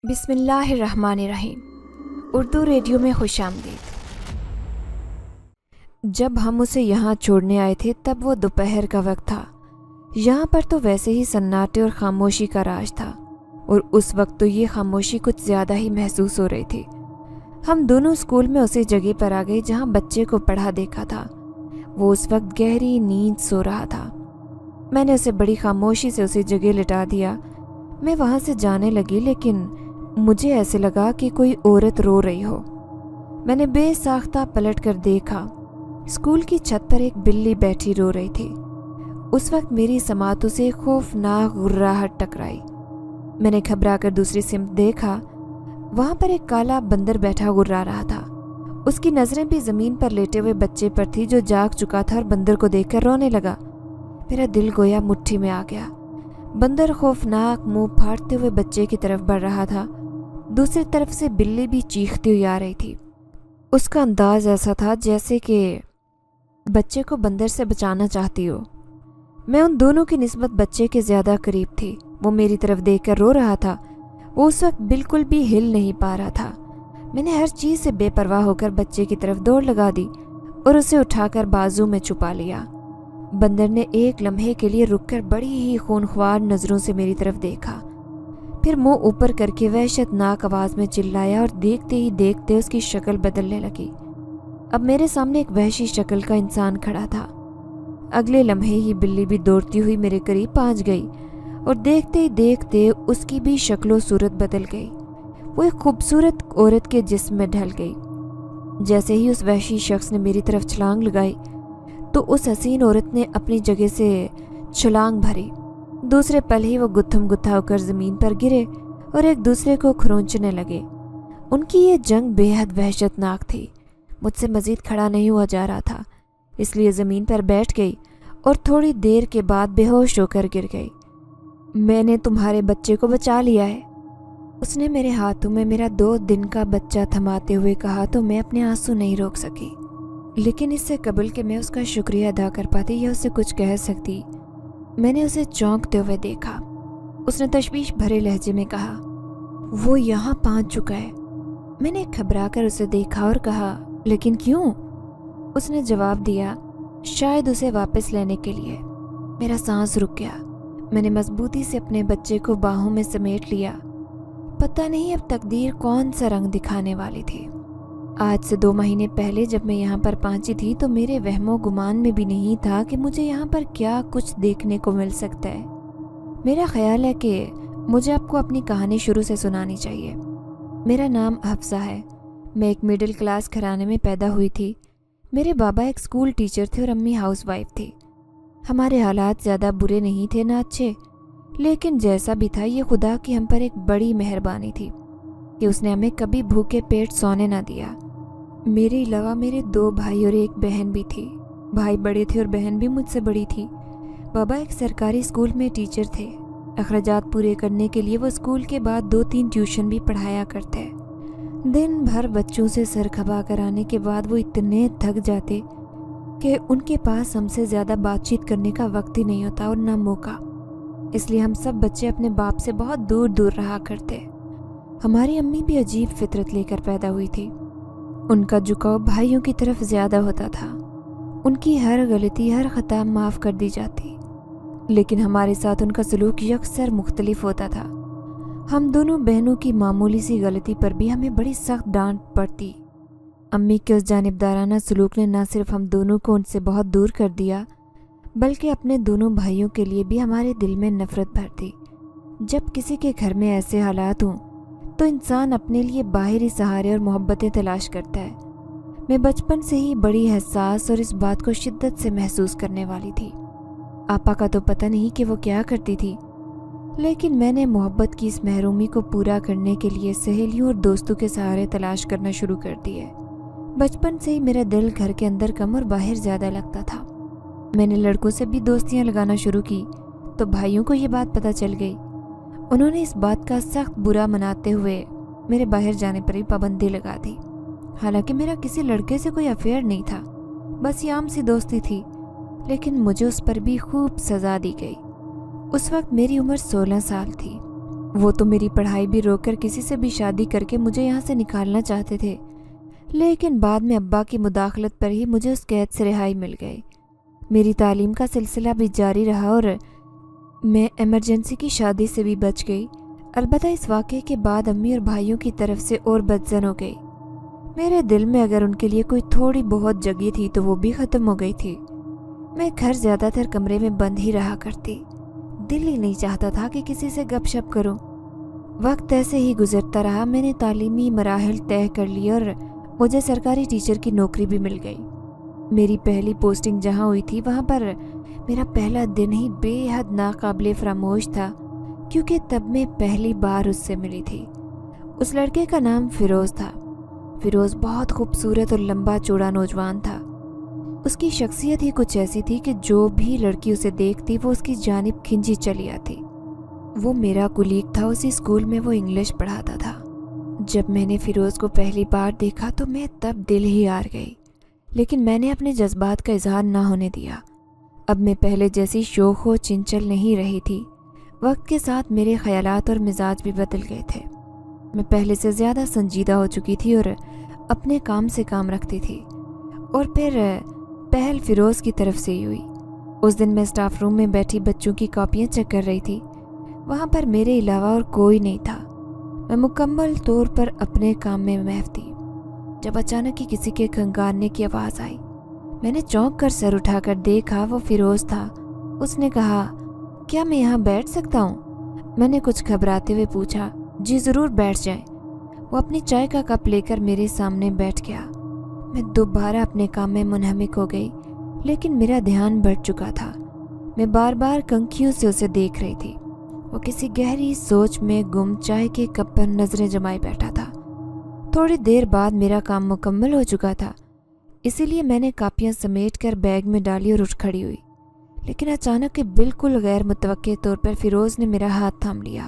بسم اللہ الرحمن الرحیم۔ اردو ریڈیو میں خوش آمدید۔ جب ہم اسے یہاں چھوڑنے آئے تھے تب وہ دوپہر کا وقت تھا۔ یہاں پر تو ویسے ہی سناٹے اور خاموشی کا راج تھا، اور اس وقت تو یہ خاموشی کچھ زیادہ ہی محسوس ہو رہی تھی۔ ہم دونوں اسکول میں اسی جگہ پر آ گئے جہاں بچے کو پڑھا دیکھا تھا۔ وہ اس وقت گہری نیند سو رہا تھا۔ میں نے اسے بڑی خاموشی سے اسی جگہ لٹا دیا۔ میں وہاں سے جانے لگی، لیکن مجھے ایسے لگا کہ کوئی عورت رو رہی ہو۔ میں نے بے ساختہ پلٹ کر دیکھا۔ اسکول کی چھت پر ایک بلی بیٹھی رو رہی تھی۔ اس وقت میری سماعتوں سے خوفناک غراہٹ ٹکرائی۔ میں نے گھبرا کر دوسری سمت دیکھا۔ وہاں پر ایک کالا بندر بیٹھا غرا رہا تھا۔ اس کی نظریں بھی زمین پر لیٹے ہوئے بچے پر تھی جو جاگ چکا تھا، اور بندر کو دیکھ کر رونے لگا۔ میرا دل گویا مٹھی میں آ گیا۔ بندر خوفناک منہ پھاڑتے ہوئے بچے کی طرف بڑھ رہا تھا۔ دوسری طرف سے بلی بھی چیختی ہوئی آ رہی تھی۔ اس کا انداز ایسا تھا جیسے کہ بچے کو بندر سے بچانا چاہتی ہو۔ میں ان دونوں کی نسبت بچے کے زیادہ قریب تھی۔ وہ میری طرف دیکھ کر رو رہا تھا۔ وہ اس وقت بالکل بھی ہل نہیں پا رہا تھا۔ میں نے ہر چیز سے بے پرواہ ہو کر بچے کی طرف دوڑ لگا دی اور اسے اٹھا کر بازو میں چھپا لیا۔ بندر نے ایک لمحے کے لیے رک کر بڑی ہی خونخوار نظروں سے میری طرف دیکھا، پھر منہ اوپر کر کے وحشت ناک آواز میں چلایا، اور دیکھتے ہی دیکھتے اس کی شکل بدلنے لگی۔ اب میرے سامنے ایک وحشی شکل کا انسان کھڑا تھا۔ اگلے لمحے ہی بلی بھی دوڑتی ہوئی میرے قریب پہنچ گئی، اور دیکھتے ہی دیکھتے اس کی بھی شکل و صورت بدل گئی۔ وہ ایک خوبصورت عورت کے جسم میں ڈھل گئی۔ جیسے ہی اس وحشی شخص نے میری طرف چھلانگ لگائی تو اس حسین عورت نے اپنی جگہ سے چھلانگ بھری۔ دوسرے پل ہی وہ گتھم گتھا ہو کر زمین پر گرے اور ایک دوسرے کو کھرونچنے لگے۔ ان کی یہ جنگ بے حد وحشت ناک تھی۔ مجھ سے مزید کھڑا نہیں ہوا جا رہا تھا، اس لیے زمین پر بیٹھ گئی اور تھوڑی دیر کے بعد بے ہوش ہو کر گر گئی۔ میں نے تمہارے بچے کو بچا لیا ہے، اس نے میرے ہاتھوں میں میرا 2 دن کا بچہ تھماتے ہوئے کہا تو میں اپنے آنسو نہیں روک سکی، لیکن اس سے قبل کہ میں اس کا شکریہ ادا کر پاتی یا اسے کچھ کہہ سکتی، میں نے اسے چونکتے ہوئے دیکھا۔ اس نے تشویش بھرے لہجے میں کہا، وہ یہاں پہنچ چکا ہے۔ میں نے گھبرا کر اسے دیکھا اور کہا، لیکن کیوں؟ اس نے جواب دیا، شاید اسے واپس لینے کے لیے۔ میرا سانس رک گیا۔ میں نے مضبوطی سے اپنے بچے کو باہوں میں سمیٹ لیا۔ پتہ نہیں اب تقدیر کون سا رنگ دکھانے والی تھی۔ آج سے 2 مہینے پہلے جب میں یہاں پر پہنچی تھی تو میرے وہم و گمان میں بھی نہیں تھا کہ مجھے یہاں پر کیا کچھ دیکھنے کو مل سکتا ہے۔ میرا خیال ہے کہ مجھے آپ کو اپنی کہانی شروع سے سنانی چاہیے۔ میرا نام حفصہ ہے۔ میں ایک مڈل کلاس گھرانے میں پیدا ہوئی تھی۔ میرے بابا ایک اسکول ٹیچر تھے اور امی ہاؤس وائف تھی۔ ہمارے حالات زیادہ برے نہیں تھے نہ اچھے، لیکن جیسا بھی تھا یہ خدا کی ہم پر ایک بڑی مہربانی تھی کہ اس نے ہمیں کبھی بھوکے پیٹ سونے نہ دیا۔ میرے علاوہ میرے 2 بھائی اور ایک بہن بھی تھی۔ بھائی بڑے تھے اور بہن بھی مجھ سے بڑی تھی۔ بابا ایک سرکاری اسکول میں ٹیچر تھے۔ اخراجات پورے کرنے کے لیے وہ اسکول کے بعد 2-3 ٹیوشن بھی پڑھایا کرتے۔ دن بھر بچوں سے سر کھپا کرانے کے بعد وہ اتنے تھک جاتے کہ ان کے پاس ہم سے زیادہ بات چیت کرنے کا وقت ہی نہیں ہوتا اور نہ موقع۔ اس لیے ہم سب بچے اپنے باپ سے بہت دور دور رہا کرتے۔ ہماری امی بھی عجیب فطرت لے کر پیدا ہوئی تھی۔ ان کا جھکاؤ بھائیوں کی طرف زیادہ ہوتا تھا۔ ان کی ہر غلطی، ہر خطا معاف کر دی جاتی، لیکن ہمارے ساتھ ان کا سلوک یکسر مختلف ہوتا تھا۔ ہم دونوں بہنوں کی معمولی سی غلطی پر بھی ہمیں بڑی سخت ڈانٹ پڑتی۔ امی کے اس جانبدارانہ سلوک نے نہ صرف ہم دونوں کو ان سے بہت دور کر دیا، بلکہ اپنے دونوں بھائیوں کے لیے بھی ہمارے دل میں نفرت بھر دی۔ جب کسی کے گھر میں ایسے حالات ہوں تو انسان اپنے لیے باہری سہارے اور محبتیں تلاش کرتا ہے۔ میں بچپن سے ہی بڑی حساس اور اس بات کو شدت سے محسوس کرنے والی تھی۔ آپا کا تو پتہ نہیں کہ وہ کیا کرتی تھی، لیکن میں نے محبت کی اس محرومی کو پورا کرنے کے لیے سہیلیوں اور دوستوں کے سہارے تلاش کرنا شروع کر دیے۔ بچپن سے ہی میرا دل گھر کے اندر کم اور باہر زیادہ لگتا تھا۔ میں نے لڑکوں سے بھی دوستیاں لگانا شروع کی تو بھائیوں کو یہ بات پتہ چل گئی۔ انہوں نے اس بات کا سخت برا مناتے ہوئے میرے باہر جانے پر بھی پابندی لگا دی۔ حالانکہ میرا کسی لڑکے سے کوئی افیئر نہیں تھا، بس یہ عام سی دوستی تھی، لیکن مجھے اس پر بھی خوب سزا دی گئی۔ اس وقت میری عمر 16 سال تھی۔ وہ تو میری پڑھائی بھی روک کر کسی سے بھی شادی کر کے مجھے یہاں سے نکالنا چاہتے تھے، لیکن بعد میں ابا کی مداخلت پر ہی مجھے اس قید سے رہائی مل گئی۔ میری تعلیم کا سلسلہ بھی جاری رہا اور میں ایمرجنسی کی شادی سے بھی بچ گئی۔ البتہ اس واقعے کے بعد امی اور بھائیوں کی طرف سے اور بدزن ہو گئی۔ میرے دل میں اگر ان کے لیے کوئی تھوڑی بہت جگہ تھی تو وہ بھی ختم ہو گئی تھی۔ میں گھر زیادہ تر کمرے میں بند ہی رہا کرتی، دل ہی نہیں چاہتا تھا کہ کسی سے گپ شپ کروں۔ وقت ایسے ہی گزرتا رہا، میں نے تعلیمی مراحل طے کر لی اور مجھے سرکاری ٹیچر کی نوکری بھی مل گئی۔ میری پہلی پوسٹنگ جہاں ہوئی تھی وہاں پر میرا پہلا دن ہی بے حد ناقابل فراموش تھا، کیونکہ تب میں پہلی بار اس سے ملی تھی۔ اس لڑکے کا نام فیروز تھا۔ فیروز بہت خوبصورت اور لمبا چوڑا نوجوان تھا۔ اس کی شخصیت ہی کچھ ایسی تھی کہ جو بھی لڑکی اسے دیکھتی وہ اس کی جانب کھنچی چلی آتی۔ وہ میرا کولیگ تھا، اسی اسکول میں وہ انگلش پڑھاتا تھا۔ جب میں نے فیروز کو پہلی بار دیکھا تو میں تب دل ہی ہار گئی، لیکن میں نے اپنے جذبات کا اظہار نہ ہونے دیا۔ اب میں پہلے جیسی شوخ و چنچل نہیں رہی تھی۔ وقت کے ساتھ میرے خیالات اور مزاج بھی بدل گئے تھے۔ میں پہلے سے زیادہ سنجیدہ ہو چکی تھی اور اپنے کام سے کام رکھتی تھی، اور پھر پہل فیروز کی طرف سے ہی ہوئی۔ اس دن میں اسٹاف روم میں بیٹھی بچوں کی کاپیاں چیک کر رہی تھی۔ وہاں پر میرے علاوہ اور کوئی نہیں تھا۔ میں مکمل طور پر اپنے کام میں محو تھی، جب اچانک ہی کسی کے کھنگارنے کی آواز آئی۔ میں نے چونک کر سر اٹھا کر دیکھا، وہ فیروز تھا۔ اس نے کہا، کیا میں یہاں بیٹھ سکتا ہوں؟ میں نے کچھ گھبراتے ہوئے پوچھا۔ جی ضرور، بیٹھ جائیں۔ وہ اپنی چائے کا کپ لے کر میرے سامنے بیٹھ گیا۔ میں دوبارہ اپنے کام میں منہمک ہو گئی، لیکن میرا دھیان بڑھ چکا تھا۔ میں بار بار کنکھیوں سے اسے دیکھ رہی تھی۔ وہ کسی گہری سوچ میں گم چائے کے کپ پر نظریں جمائے بیٹھا تھا۔ تھوڑی دیر بعد میرا کام مکمل ہو چکا تھا، اسی لیے میں نے کاپیاں سمیٹ کر بیگ میں ڈالی اور اٹھ کھڑی ہوئی۔ لیکن اچانک بالکل غیر متوقع طور پر فیروز نے میرا ہاتھ تھام لیا۔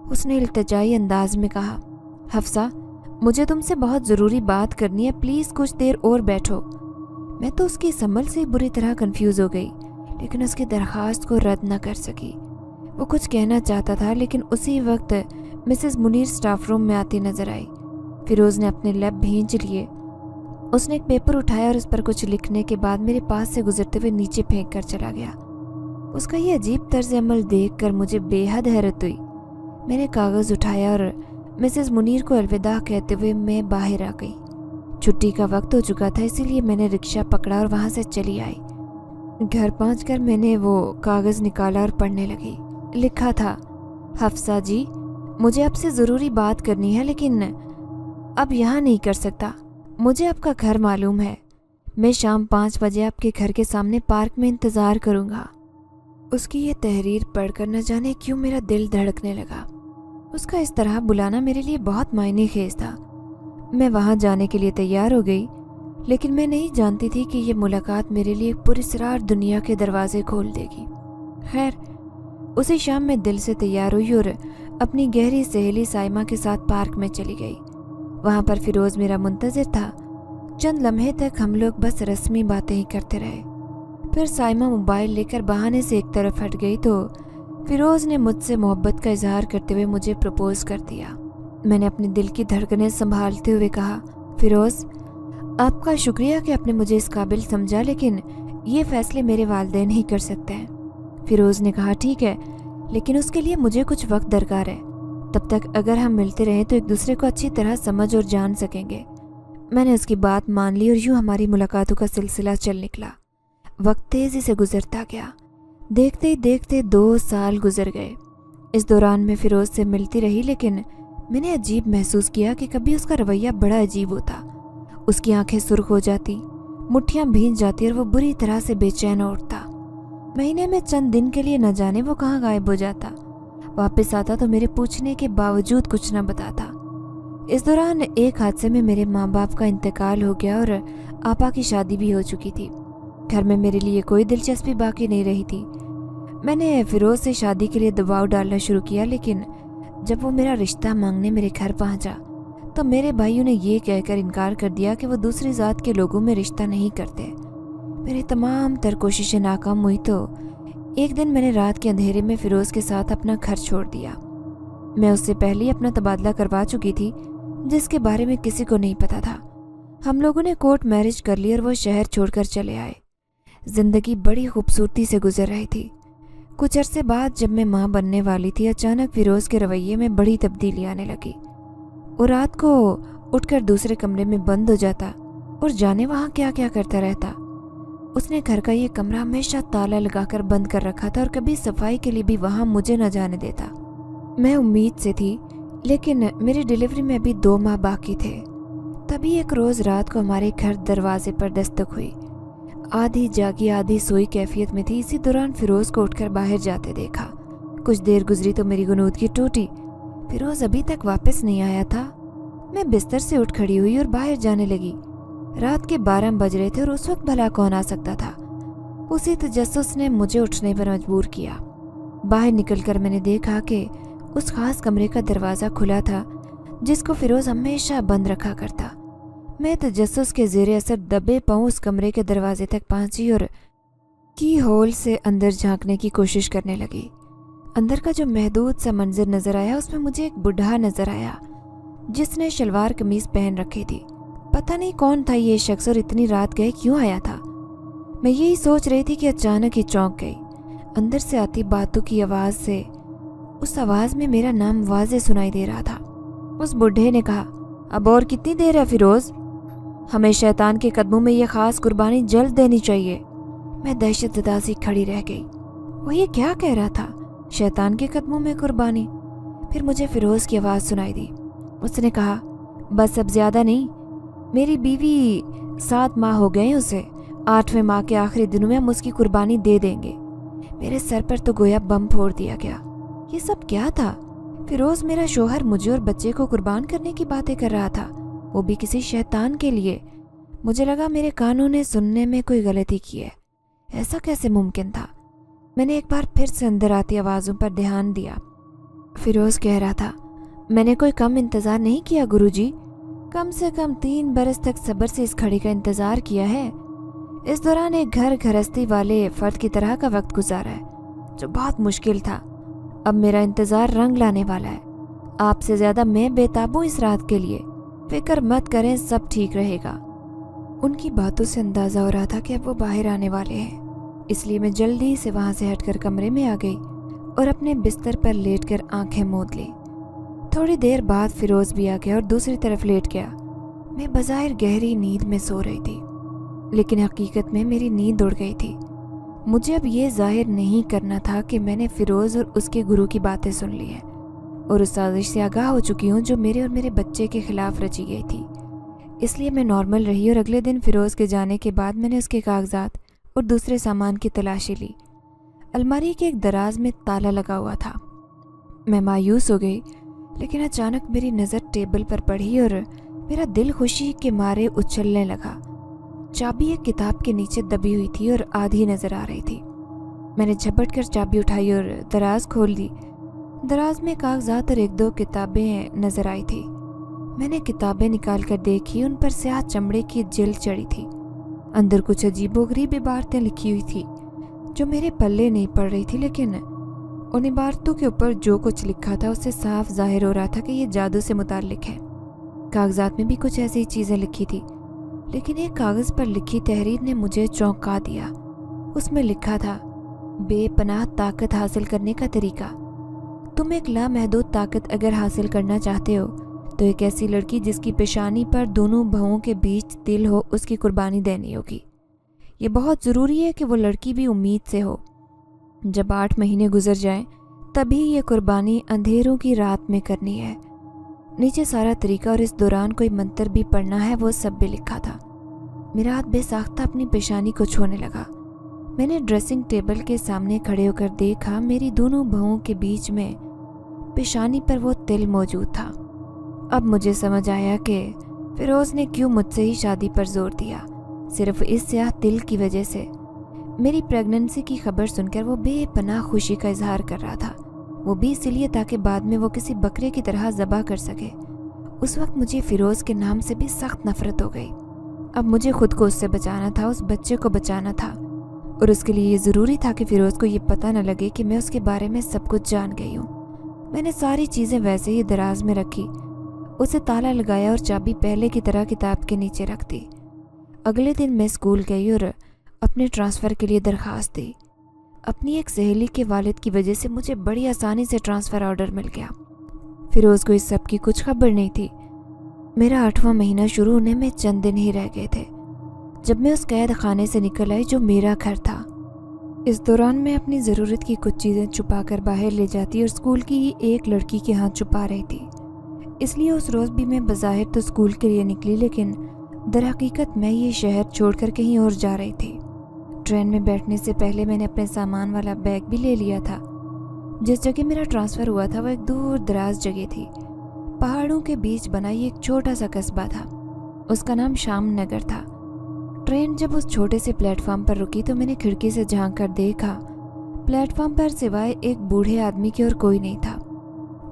اس نے التجائی انداز میں کہا، حفصہ، مجھے تم سے بہت ضروری بات کرنی ہے، پلیز کچھ دیر اور بیٹھو۔ میں تو اس کی اس عمل سے بری طرح کنفیوز ہو گئی، لیکن اس کی درخواست کو رد نہ کر سکی۔ وہ کچھ کہنا چاہتا تھا، لیکن اسی وقت مسز منیر اسٹاف روم میں آتی نظر آئی۔ فیروز نے اپنے لب بھینچ لیے۔ اس نے ایک پیپر اٹھایا اور اس پر کچھ لکھنے کے بعد میرے پاس سے گزرتے ہوئے نیچے پھینک کر چلا گیا۔ اس کا یہ عجیب طرز عمل دیکھ کر مجھے بے حد حیرت ہوئی۔ میں نے کاغذ اٹھایا اور مسز منیر کو الوداع کہتے ہوئے میں باہر آ گئی۔ چھٹی کا وقت ہو چکا تھا، اسی لیے میں نے رکشہ پکڑا اور وہاں سے چلی آئی۔ گھر پہنچ کر میں نے وہ کاغذ نکالا اور پڑھنے لگی۔ لکھا تھا، حفصہ جی، مجھے آپ سے ضروری بات کرنی ہے، لیکن اب یہاں نہیں کر سکتا۔ مجھے آپ کا گھر معلوم ہے۔ میں شام 5 بجے آپ کے گھر کے سامنے پارک میں انتظار کروں گا۔ اس کی یہ تحریر پڑھ کر نہ جانے کیوں میرا دل دھڑکنے لگا۔ اس کا اس طرح بلانا میرے لیے بہت معنی خیز تھا۔ میں وہاں جانے کے لیے تیار ہو گئی، لیکن میں نہیں جانتی تھی کہ یہ ملاقات میرے لیے پراسرار دنیا کے دروازے کھول دے گی۔ خیر، اسی شام میں دل سے تیار ہوئی اور اپنی گہری سہیلی سائمہ کے ساتھ پارک میں چلی گئی۔ وہاں پر فیروز میرا منتظر تھا۔ چند لمحے تک ہم لوگ بس رسمی باتیں ہی کرتے رہے۔ پھر سائمہ موبائل لے کر بہانے سے ایک طرف ہٹ گئی تو فیروز نے مجھ سے محبت کا اظہار کرتے ہوئے مجھے پرپوز کر دیا۔ میں نے اپنے دل کی دھڑکنیں سنبھالتے ہوئے کہا، فیروز، آپ کا شکریہ کہ آپ نے مجھے اس قابل سمجھا، لیکن یہ فیصلے میرے والدین ہی کر سکتے ہیں۔ فیروز نے کہا، ٹھیک ہے، لیکن اس کے لیے مجھے کچھ وقت درکار ہے۔ تب تک اگر ہم ملتے رہیں تو ایک دوسرے کو اچھی طرح سمجھ اور جان سکیں گے۔ میں نے اس کی بات مان لی اور یوں ہماری ملاقاتوں کا سلسلہ چل نکلا۔ وقت تیزی سے گزرتا گیا۔ دیکھتے ہی دیکھتے 2 سال گزر گئے۔ اس دوران میں فیروز سے ملتی رہی، لیکن میں نے عجیب محسوس کیا کہ کبھی اس کا رویہ بڑا عجیب ہوتا۔ اس کی آنکھیں سرخ ہو جاتی، مٹھیاں بھیج جاتی اور وہ بری طرح سے بے چین اٹھتا۔ مہینے میں چند دن کے لیے نہ جانے وہ کہاں غائب ہو جاتا۔ واپس آتا تو میرے پوچھنے کے باوجود کچھ نہ بتاتا۔ اس دوران ایک حادثے میں میرے ماں باپ کا انتقال ہو گیا اور آپا کی شادی بھی ہو چکی تھی۔ گھر میں میرے لیے کوئی دلچسپی باقی نہیں رہی تھی۔ میں نے فیروز سے شادی کے لیے دباؤ ڈالنا شروع کیا، لیکن جب وہ میرا رشتہ مانگنے میرے گھر پہنچا تو میرے بھائیوں نے یہ کہہ کر انکار کر دیا کہ وہ دوسری ذات کے لوگوں میں رشتہ نہیں کرتے۔ میری تمام تر کوششیں ناکام ہوئی تو ایک دن میں نے رات کے اندھیرے میں فیروز کے ساتھ اپنا گھر چھوڑ دیا۔ मैं उससे पहले ही अपना तबादला करवा चुकी थी, जिसके बारे में किसी को नहीं पता था। हम लोगों ने कोर्ट मैरिज कर ली और वो शहर छोड़कर चले आए। जिंदगी बड़ी खूबसूरती से गुजर रही थी। कुछ अरसे बाद जब मैं माँ बनने वाली थी, अचानक फिरोज़ के रवैये में बड़ी तब्दीली आने लगी। वो रात को उठकर दूसरे कमरे में बंद हो जाता और जाने वहाँ क्या क्या करता रहता। उसने घर का ये कमरा हमेशा ताला लगाकर बंद कर रखा था और कभी सफाई के लिए भी वहाँ मुझे न जाने देता। मैं उम्मीद से थी, लेकिन मेरी डिलीवरी में अभी 2 माह बाकी थे। तभी एक रोज़ रात को हमारे घर दरवाजे पर दस्तक हुई। आधी जागी आधी सोई कैफियत में थी। इसी दौरान फिरोज़ को उठकर बाहर जाते देखा। कुछ देर गुजरी तो मेरी गुनूदगी टूटी। फिरोज़ अभी तक वापस नहीं आया था। मैं बिस्तर से उठ खड़ी हुई और बाहर जाने लगी। रात के 12 बज रहे थे और उस वक्त भला कौन आ सकता था। उसी तजस्सुस ने मुझे उठने पर मजबूर किया। बाहर निकलकर मैंने देखा कि उस खास कमरे का दरवाज़ा खुला था जिसको फिरोज़ हमेशा बंद रखा करता। मैं तजस्सुस के ज़ेरे असर दबे पाँव उस कमरे के दरवाजे तक पहुंची और की होल से अंदर झांकने की कोशिश करने लगी। अंदर का जो महदूद सा मंजर नज़र आया, उसमें मुझे एक बुढ़ा नज़र आया जिसने शलवार कमीज पहन रखी थी। पता नहीं कौन था ये शख्स और इतनी रात गए क्यों आया था। मैं यही सोच रही थी कि अचानक ही चौंक गई। अंदर से आती बातों की आवाज़ से, उस आवाज़ में मेरा नाम वाज़े सुनाई दे रहा था। उस बुढ़े ने कहा, अब और कितनी देर है फिरोज़? हमें शैतान के कदमों में ये ख़ास कुर्बानी जल्द देनी चाहिए। मैं दहशतज़दा सी खड़ी रह गई। वो ये क्या कह रहा था? शैतान के कदमों में कुर्बानी? फिर मुझे फिरोज़ की आवाज़ सुनाई दी। उसने कहा, बस अब ज़्यादा नहीं, मेरी बीवी 7 माह हो गए उसे। 8वें माह के आखिरी दिनों में हम उसकी कुर्बानी दे देंगे। मेरे सर पर तो गोया बम फोड़ दिया गया। ये सब क्या था? फिरोज़ मेरा शोहर मुझे और बच्चे को कुर्बान करने की बातें कर रहा था, वो भी किसी शैतान के लिए। मुझे लगा मेरे कानों ने सुनने में कोई गलती की है। ऐसा कैसे मुमकिन था? मैंने एक बार फिर से अंदर आती आवाज़ों पर ध्यान दिया। फिरोज़ कह रहा था, मैंने कोई कम इंतज़ार नहीं किया गुरुजी। कम से कम 3 बरस तक सब्र से इस घड़ी का इंतज़ार किया है। इस दौरान एक घर गृहस्थी वाले फ़र्द की तरह का वक्त गुजारा है, जो बहुत मुश्किल था। अब मेरा इंतज़ार रंग लाने वाला है। आपसे ज़्यादा मैं बेताब हूँ इस रात के लिए। फिक्र मत करें, सब ठीक रहेगा। उनकी बातों से अंदाज़ा हो रहा था कि अब वो बाहर आने वाले हैं, इसलिए मैं जल्दी से वहाँ से हटकर कमरे में आ गई और अपने बिस्तर पर लेटकर आंखें मूंद ली। थोड़ी देर बाद फिरोज़ भी आ गया और दूसरी तरफ लेट गया। मैं बज़ाहिर गहरी नींद में सो रही थी, लेकिन हकीकत में मेरी नींद उड़ गई थी। मुझे अब ये जाहिर नहीं करना था कि मैंने फिरोज़ और उसके गुरु की बातें सुन ली हैं और उस साजिश से आगाह हो चुकी हूँ जो मेरे और मेरे बच्चे के खिलाफ रची गई थी। इसलिए मैं नॉर्मल रही और अगले दिन फिरोज़ के जाने के बाद मैंने उसके कागजात और दूसरे सामान की तलाशी ली। अलमारी के एक दराज में ताला लगा हुआ था। मैं मायूस हो गई, लेकिन अचानक मेरी नज़र टेबल पर पड़ी और मेरा दिल खुशी के मारे उछलने लगा। चाबी एक किताब के नीचे दबी हुई थी और आधी नज़र आ रही थी। मैंने झपट कर चाबी उठाई और दराज खोल दी। दराज में कागजात और 1-2 किताबें नज़र आई थी। मैंने किताबें निकाल कर देखी, उन पर स्याह चमड़े की जिल्द चढ़ी थी। अंदर कुछ अजीबोगरीब इबारतें लिखी हुई थी जो मेरे पल्ले नहीं पड़ रही थी, लेकिन उन इबारतों के ऊपर जो कुछ लिखा था उससे साफ जाहिर हो रहा था कि ये जादू से मुताल्लिक है। कागजात में भी कुछ ऐसी ही चीज़ें लिखी थी, लेकिन एक कागज़ पर लिखी तहरीर ने मुझे चौंका दिया। उसमें लिखा था, बेपनाह ताकत हासिल करने का तरीका। तुम एक लामहदूद ताकत अगर हासिल करना चाहते हो तो एक ऐसी लड़की जिसकी पेशानी पर दोनों भवों के बीच तिल हो, उसकी कुर्बानी देनी होगी। ये बहुत ज़रूरी है कि वो लड़की भी उम्मीद से हो। जब 8 महीने गुजर जाएं, तभी ये कुर्बानी अंधेरों की रात में करनी है। नीचे सारा तरीका और इस दौरान कोई मंत्र भी पढ़ना है, वो सब भी लिखा था। मेरा हाथ बेसाख्ता अपनी पेशानी को छूने लगा। मैंने ड्रेसिंग टेबल के सामने खड़े होकर देखा, मेरी दोनों भवों के बीच में पेशानी पर वो तिल मौजूद था। अब मुझे समझ आया कि फिरोज़ ने क्यों मुझसे ही शादी पर जोर दिया। सिर्फ इस स्याह तिल की वजह से। मेरी प्रेगनेंसी की खबर सुनकर वो बेपनाह खुशी का इजहार कर रहा था, वो भी इसलिए ताकि बाद में वो किसी बकरे की तरह ज़बह कर सके। उस वक्त मुझे फिरोज़ के नाम से भी सख्त नफरत हो गई। अब मुझे खुद को उससे बचाना था, उस बच्चे को बचाना था, और उसके लिए ये ज़रूरी था कि फिरोज़ को ये पता न लगे कि मैं उसके बारे में सब कुछ जान गई हूँ। میں نے ساری چیزیں ویسے ہی دراز میں رکھی، اسے تالا لگایا اور چابی پہلے کی طرح کتاب کے نیچے رکھ دی۔ اگلے دن میں اسکول گئی اور اپنے ٹرانسفر کے لیے درخواست دی۔ اپنی ایک سہیلی کے والد کی وجہ سے مجھے بڑی آسانی سے ٹرانسفر آرڈر مل گیا۔ فیروز کو اس سب کی کچھ خبر نہیں تھی۔ میرا 8واں مہینہ شروع ہونے میں چند دن ہی رہ گئے تھے جب میں اس قید خانے سے نکل آئی جو میرا گھر تھا۔ اس دوران میں اپنی ضرورت کی کچھ چیزیں چھپا کر باہر لے جاتی اور اسکول کی ہی ایک لڑکی کے ہاتھ چھپا رہی تھی۔ اس لیے اس روز بھی میں بظاہر تو اسکول کے لیے نکلی، لیکن در حقیقت میں یہ شہر چھوڑ کر کہیں اور جا رہی تھی۔ ٹرین میں بیٹھنے سے پہلے میں نے اپنے سامان والا بیگ بھی لے لیا تھا۔ جس جگہ میرا ٹرانسفر ہوا تھا وہ ایک دور دراز جگہ تھی، پہاڑوں کے بیچ بنا یہ ایک چھوٹا سا قصبہ تھا۔ اس کا نام شام نگر تھا۔ ٹرین جب اس چھوٹے سے پلیٹ فارم پر رکی تو میں نے کھڑکی سے جھانک کر دیکھا، پلیٹ فارم پر سوائے ایک بوڑھے آدمی کے اور کوئی نہیں تھا۔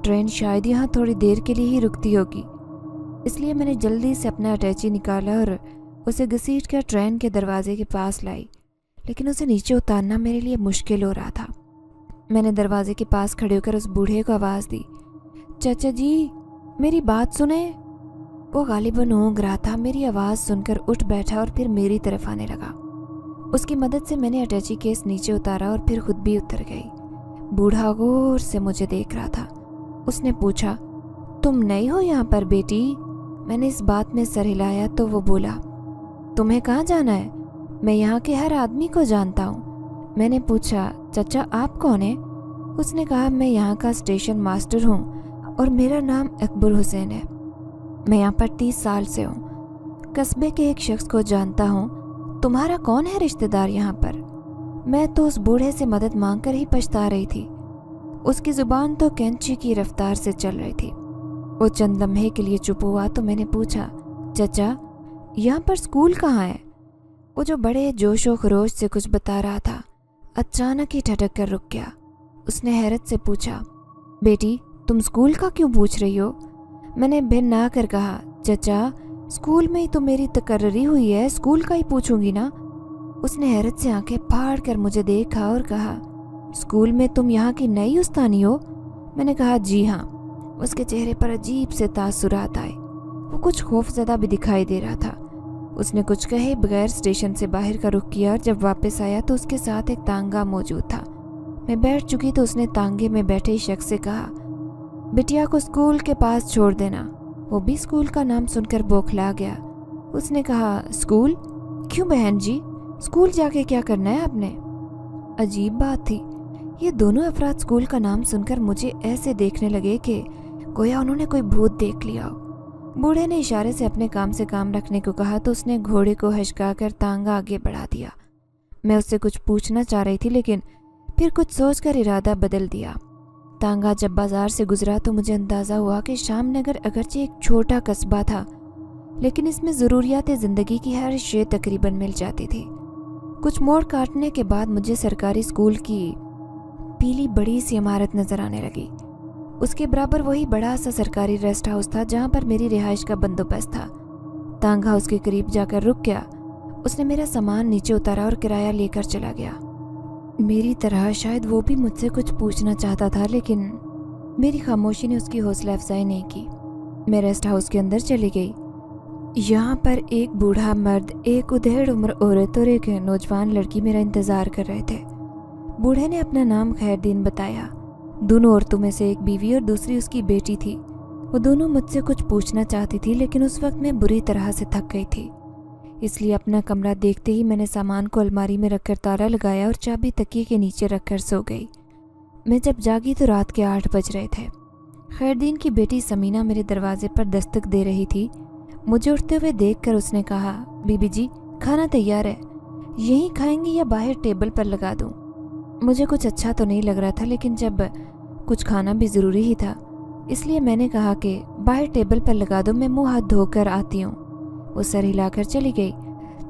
ٹرین شاید یہاں تھوڑی دیر کے لیے ہی رکتی ہوگی، اس لیے میں نے جلدی سے اپنا اٹیچی نکالا اور اسے گھسیٹ کر ٹرین کے دروازے کے پاس لائی، لیکن اسے نیچے اتارنا میرے لیے مشکل ہو رہا تھا۔ میں نے دروازے کے پاس کھڑے ہو کر اس بوڑھے کو آواز دی، چچا جی میری بات سنیں۔ وہ غالباً اونگ رہا تھا۔ میری آواز سن کر اٹھ بیٹھا اور پھر میری طرف آنے لگا۔ اس کی مدد سے میں نے اٹیچی کیس نیچے اتارا اور پھر خود بھی اتر گئی۔ بوڑھا غور سے مجھے دیکھ رہا تھا۔ اس نے پوچھا، تم نئی ہو یہاں پر بیٹی؟ میں نے اس بات میں سر ہلایا تو وہ بولا، تمہیں کہاں جانا ہے؟ میں یہاں کے ہر آدمی کو جانتا ہوں۔ میں نے پوچھا، چچا آپ کون ہیں؟ اس نے کہا، میں یہاں کا اسٹیشن ماسٹر ہوں اور میرا نام اکبر حسین ہے۔ میں یہاں پر 30 سال سے ہوں، قصبے کے ایک شخص کو جانتا ہوں۔ تمہارا کون ہے رشتہ دار یہاں پر؟ میں تو اس بوڑھے سے مدد مانگ کر ہی پچھتا رہی تھی۔ اس کی زبان تو کینچی کی رفتار سے چل رہی تھی۔ وہ چند لمحے کے لیے چپ ہوا تو میں نے پوچھا، چچا یہاں پر اسکول کہاں ہے؟ وہ جو بڑے جوش و خروش سے کچھ بتا رہا تھا اچانک ہی ٹھٹک کر رک گیا۔ اس نے حیرت سے پوچھا، بیٹی تم اسکول کا کیوں پوچھ رہی ہو؟ میں نے بھن نہ کر کہا، چچا اسکول میں ہی تو میری تقرری ہوئی ہے، اسکول کا ہی پوچھوں گی نا۔ اس نے حیرت سے آنکھیں پھاڑ کر مجھے دیکھا اور کہا، اسکول میں تم یہاں کی نئی استانی ہو؟ میں نے کہا، جی ہاں۔ اس کے چہرے پر عجیب سے تاثرات آئے۔ وہ کچھ خوف زدہ بھی دکھائی دے رہا تھا۔ اس نے کچھ کہے بغیر اسٹیشن سے باہر کا رخ کیا اور جب واپس آیا تو اس کے ساتھ ایک تانگا موجود تھا۔ میں بیٹھ چکی تو اس نے تانگے میں بیٹھے شخص سے کہا، بٹیا کو اسکول کے پاس چھوڑ دینا۔ وہ بھی اسکول کا نام سن کر بوکھلا گیا۔ اس نے کہا، اسکول؟ کیوں بہن جی، اسکول جا کے کیا کرنا ہے آپ نے؟ عجیب بات تھی، یہ دونوں افراد اسکول کا نام سن کر مجھے ایسے دیکھنے لگے کہ گویا انہوں نے کوئی بھوت دیکھ لیا ہو۔ بوڑھے نے اشارے سے اپنے کام سے کام رکھنے کو کہا تو اس نے گھوڑے کو ہچکا کر تانگا آگے بڑھا دیا۔ میں اس سے کچھ پوچھنا چاہ رہی تھی لیکن پھر کچھ سوچ کر ارادہ بدل دیا۔ تانگا جب بازار سے گزرا تو مجھے اندازہ ہوا کہ شام نگر اگرچہ ایک چھوٹا قصبہ تھا لیکن اس میں ضروریات زندگی کی ہر شے تقریباً مل جاتی تھی۔ کچھ موڑ کاٹنے کے بعد مجھے سرکاری اسکول کی پیلی بڑی سی عمارت نظر آنے لگی۔ اس کے برابر وہی بڑا سا سرکاری ریسٹ ہاؤس تھا جہاں پر میری رہائش کا بندوبست تھا۔ تانگا اس کے قریب جا کر رک گیا۔ اس نے میرا سامان نیچے اتارا اور کرایہ لے کر چلا گیا۔ میری طرح شاید وہ بھی مجھ سے کچھ پوچھنا چاہتا تھا لیکن میری خاموشی نے اس کی حوصلہ افزائی نہیں کی۔ میں ریسٹ ہاؤس کے اندر چلی گئی۔ یہاں پر ایک بوڑھا مرد، ایک ادھیڑ عمر عورت اور ایک نوجوان لڑکی میرا انتظار کر رہے تھے۔ بوڑھے نے اپنا نام خیردین بتایا۔ دونوں عورتوں میں سے ایک بیوی اور دوسری اس کی بیٹی تھی۔ وہ دونوں مجھ سے کچھ پوچھنا چاہتی تھی لیکن اس وقت میں بری طرح سے تھک گئی تھی، اس لیے اپنا کمرہ دیکھتے ہی میں نے سامان کو الماری میں رکھ کر تالا لگایا اور چابی تکیے کے نیچے رکھ کر سو گئی۔ میں جب جاگی تو رات کے 8 بج رہے تھے۔ خیردین کی بیٹی سمینہ میرے دروازے پر دستک دے رہی تھی۔ مجھے اٹھتے ہوئے دیکھ کر اس نے کہا، بی بی جی کھانا تیار ہے، یہیں کھائیں گی یا باہر ٹیبل پر لگا دوں؟ مجھے کچھ اچھا تو نہیں لگ رہا تھا لیکن جب کچھ کھانا بھی ضروری ہی تھا اس لیے میں نے کہا کہ باہر ٹیبل پر لگا دو، میں منہ ہاتھ دھو کر آتی ہوں۔ وہ سر ہلا کر چلی گئی۔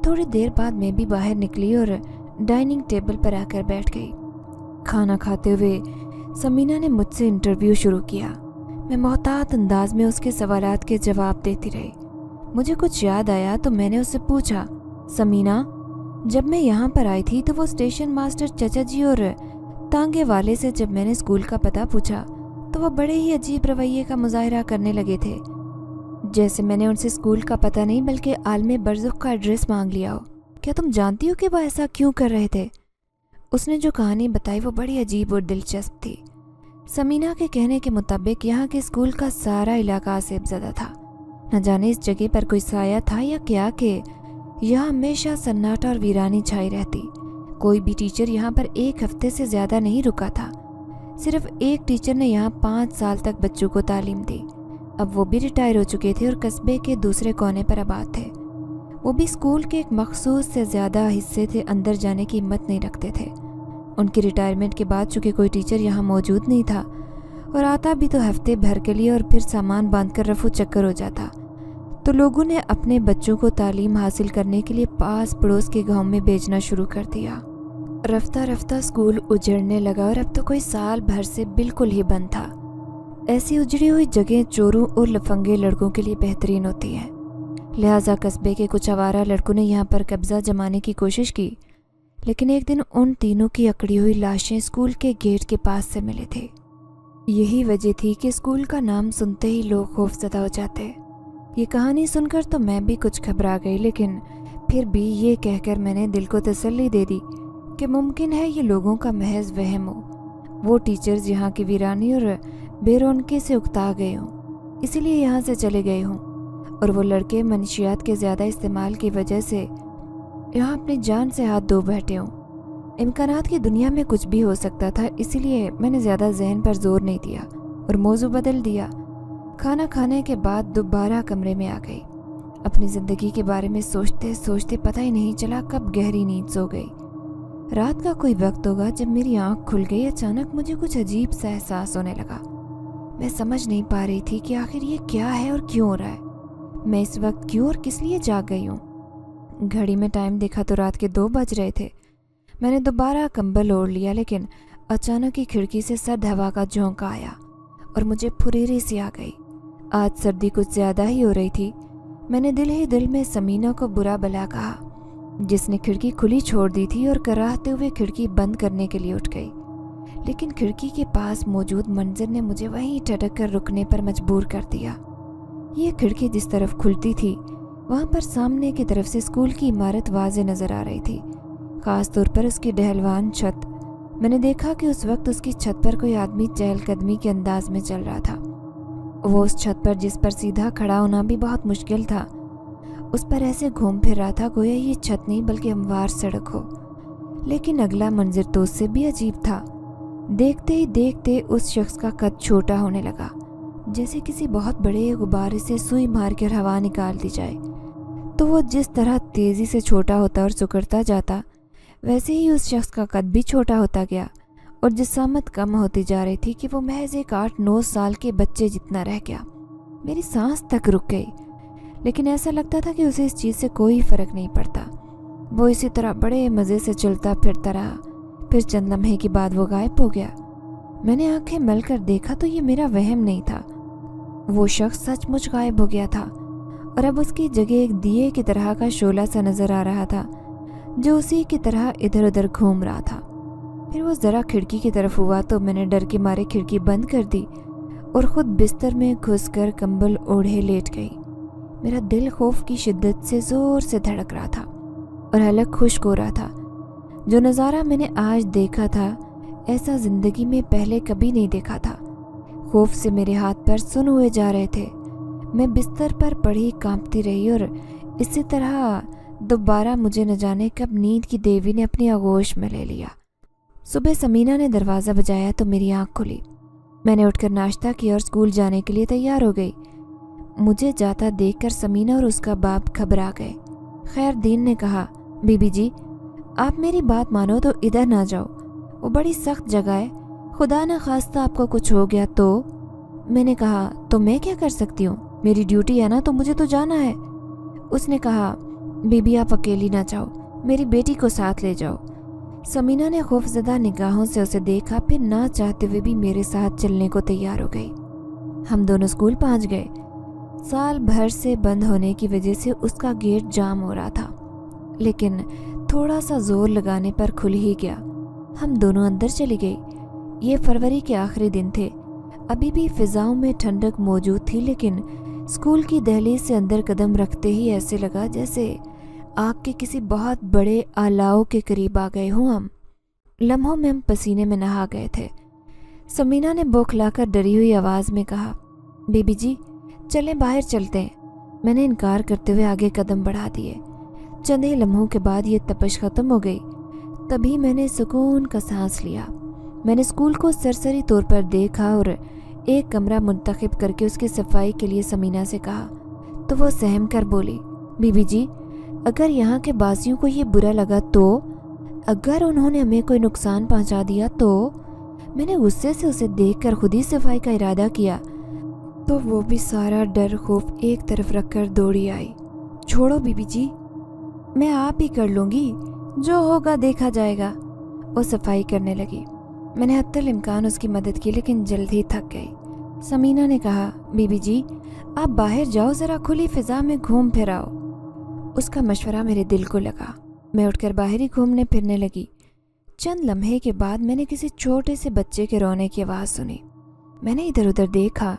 تھوڑی دیر بعد میں بھی باہر نکلی اور ڈائننگ ٹیبل پر آ کر بیٹھ گئی۔ کھانا کھاتے ہوئے سمینہ نے مجھ سے انٹرویو شروع کیا۔ میں محتاط انداز میں اس کے سوالات کے جواب دیتی رہی۔ مجھے کچھ یاد آیا تو میں نے اس سے پوچھا، سمینہ جب میں یہاں پر آئی تھی تو وہ اسٹیشن ماسٹر چچا جی اور تانگے والے سے جب میں نے اسکول کا پتہ پوچھا तो वो बड़े ही अजीब रवैये का मुजाहरा करने लगे थे, जैसे मैंने उनसे स्कूल का पता नहीं बल्कि आलम बरज़ख का एड्रेस मांग लिया हो। क्या तुम जानती हो कि वो ऐसा क्यों कर रहे थे? उसने जो कहानी बताई वो बड़ी अजीब और दिलचस्प थी। समीना के कहने के मुताबिक यहाँ के स्कूल का सारा इलाका आसेबज़दा था। न जाने इस जगह पर कोई साया था या क्या कि यहाँ हमेशा सन्नाटा और वीरानी छाई रहती। कोई भी टीचर यहाँ पर एक हफ्ते से ज़्यादा नहीं रुका था। सिर्फ एक टीचर ने यहाँ 5 साल तक बच्चों को तालीम दी। अब वो भी रिटायर हो चुके थे और कस्बे के दूसरे कोने पर आबाद थे। वो भी स्कूल के एक मखसूस से ज़्यादा हिस्से थे अंदर जाने की हिम्मत नहीं रखते थे। उनकी रिटायरमेंट के बाद चूँकि कोई टीचर यहाँ मौजूद नहीं था और आता भी तो हफ्ते भर के लिए और फिर सामान बांधकर रफू चक्कर हो जाता, तो लोगों ने अपने बच्चों को तालीम हासिल करने के लिए पास पड़ोस के गाँव में भेजना शुरू कर दिया। रफ्ता रफ्ता स्कूल उजड़ने लगा और अब तो कोई साल भर से बिल्कुल ही बंद था। ऐसी उजड़ी हुई जगह चोरों और लफंगे लड़कों के लिए बेहतरीन होती है, लिहाजा कस्बे के कुछ आवारा लड़कों ने यहाँ पर कब्जा जमाने की कोशिश की। लेकिन एक दिन उन तीनों की अकड़ी हुई लाशें स्कूल के गेट के पास से मिले थे। यही वजह थी कि स्कूल का नाम सुनते ही लोग खौफजदा हो जाते। ये कहानी सुनकर तो मैं भी कुछ घबरा गई, लेकिन फिर भी ये कहकर मैंने दिल को तसल्ली दे दी कि मुमकिन है ये लोगों का महज वहम हो। वो टीचर्स यहाँ की वीरानी और बेरौनकी से उकता गए हों, इसीलिए यहाँ से चले गए हों, और वो लड़के मनशियात के ज़्यादा इस्तेमाल की वजह से यहाँ अपनी जान से हाथ धो बैठे हों। इम्कानात की दुनिया में कुछ भी हो सकता था, इसीलिए मैंने ज़्यादा जहन पर जोर नहीं दिया और मौजू बदल दिया। खाना खाने के बाद दोबारा कमरे में आ गई। अपनी ज़िंदगी के बारे में सोचते सोचते पता ही नहीं चला कब गहरी नींद सो गई। रात का कोई वक्त होगा जब मेरी आँख खुल गई। अचानक मुझे कुछ अजीब सा एहसास होने लगा। मैं समझ नहीं पा रही थी कि आखिर ये क्या है और क्यों हो रहा है। मैं इस वक्त क्यों और किस लिए जाग गई हूँ। घड़ी में टाइम देखा तो रात के 2 बज रहे थे। मैंने दोबारा कंबल ओढ़ लिया, लेकिन अचानक ही खिड़की से सर्द हवा का झोंका आया और मुझे फुरीरी सी आ गई। आज सर्दी कुछ ज़्यादा ही हो रही थी। मैंने दिल ही दिल में समीना को बुरा भला कहा, जिसने खिड़की खुली छोड़ दी थी, और कराहते हुए खिड़की बंद करने के लिए उठ गई। लेकिन खिड़की के पास मौजूद मंजर ने मुझे वहीं ठटक कर रुकने पर मजबूर कर दिया। ये खिड़की जिस तरफ खुलती थी वहाँ पर सामने की तरफ से स्कूल की इमारत वाज़े नज़र आ रही थी, ख़ास तौर पर उसकी डहलवान छत। मैंने देखा कि उस वक्त उसकी छत पर कोई आदमी चहलकदमी के अंदाज में चल रहा था। वो उस छत पर जिस पर सीधा खड़ा होना भी बहुत मुश्किल था, उस पर ऐसे घूम फिर रहा था गोया ये छत नहीं बल्कि हमवार सड़क हो। लेकिन अगला मंजर तो उससे भी अजीब था। देखते ही देखते उस शख्स का कद छोटा होने लगा, जैसे किसी बहुत बड़े गुब्बारे से सुई मार कर हवा निकाल दी जाए। तो वो जिस तरह तेज़ी से छोटा होता और सिकुड़ता जाता, वैसे ही उस शख्स का कद भी छोटा होता गया और जिस्सामत कम होती जा रही थी कि वो महज एक 8-9 साल के बच्चे जितना रह गया। मेरी सांस तक रुक गई, लेकिन ऐसा लगता था कि उसे इस चीज़ से कोई फ़र्क नहीं पड़ता। वो इसी तरह बड़े मज़े से चलता फिरता रहा। फिर चंद लम्हे के बाद वो गायब हो गया। मैंने आंखें मल कर देखा तो ये मेरा वहम नहीं था। वो शख्स सचमुच गायब हो गया था और अब उसकी जगह एक दिए की तरह का शोला सा नज़र आ रहा था, जो उसी की तरह इधर उधर घूम रहा था। फिर वो ज़रा खिड़की की तरफ हुआ तो मैंने डर के मारे खिड़की बंद कर दी और ख़ुद बिस्तर में घुसकर कंबल ओढ़े लेट गई। मेरा दिल खौफ की शिद्दत से ज़ोर से धड़क रहा था और हलक खुश्क हो रहा था। जो नज़ारा मैंने आज देखा था, ऐसा ज़िंदगी में पहले कभी नहीं देखा था। खौफ से मेरे हाथ पैर सुन हुए जा रहे थे। मैं बिस्तर पर पड़ी कांपती रही और इसी तरह दोबारा मुझे न जाने कब नींद की देवी ने अपनी आगोश में ले लिया। सुबह समीना ने दरवाज़ा बजाया तो मेरी आँख खुली। मैंने उठकर नाश्ता किया और स्कूल जाने के लिए तैयार हो गई। मुझे जाता देखकर समीना और उसका बाप घबरा गए। खैर दीन ने कहा, बीबी जी आप मेरी बात मानो तो इधर ना जाओ, वो बड़ी सख्त जगह है, खुदा न खास्ता आपको कुछ हो गया तो। मैंने कहा तो मैं क्या कर सकती हूँ, मेरी ड्यूटी है ना, तो मुझे तो जाना है। उसने कहा बीबी आप अकेली ना जाओ, मेरी बेटी को साथ ले जाओ। समीना ने खौफजदा निगाहों से उसे देखा, फिर ना चाहते हुए भी मेरे साथ चलने को तैयार हो गई। हम दोनों स्कूल पहुँच गए। साल भर से बंद होने की वजह से उसका गेट जाम हो रहा था, लेकिन थोड़ा सा जोर लगाने पर खुल ही गया। हम दोनों अंदर चली गई। ये फरवरी के आखिरी दिन थे। अभी भी फिजाओं में ठंडक मौजूद थी, लेकिन स्कूल की दहलीज से अंदर कदम रखते ही ऐसे लगा जैसे आग के किसी बहुत बड़े आलाव के करीब आ गए हों हम। लम्हों में हम पसीने में नहा गए थे। समीना ने बौखलाकर डरी हुई आवाज़ में कहा, बीबी जी चलें बाहर चलते हैं। मैंने इनकार करते हुए आगे कदम बढ़ा दिए। चंद ही लम्हों के बाद ये तपश ख़त्म हो गई। तभी मैंने सुकून का सांस लिया। मैंने स्कूल को सरसरी तौर पर देखा और एक कमरा मुंतखब करके उसकी सफाई के लिए समीना से कहा तो वो सहम कर बोली, बीबी जी अगर यहाँ के बासियों को ये बुरा लगा तो, अगर उन्होंने हमें कोई नुकसान पहुँचा दिया तो। मैंने गुस्से से उसे देखकर खुद ही सफाई का इरादा किया तो वो भी सारा डर खौफ एक तरफ रखकर दौड़ी आई। छोड़ो बीबी जी, मैं आप ही कर लूँगी, जो होगा देखा जाएगा। वो सफाई करने लगी। मैंने हत्तल इम्कान उसकी मदद की, लेकिन जल्द ही थक गई। समीना ने कहा, बीबी जी आप बाहर जाओ, ज़रा खुली फिजा में घूम फिर आओ। उसका मशवरा मेरे दिल को लगा। मैं उठकर बाहर ही घूमने फिरने लगी। चंद लम्हे के बाद मैंने किसी छोटे से बच्चे के रोने की आवाज़ सुनी। मैंने इधर उधर देखा।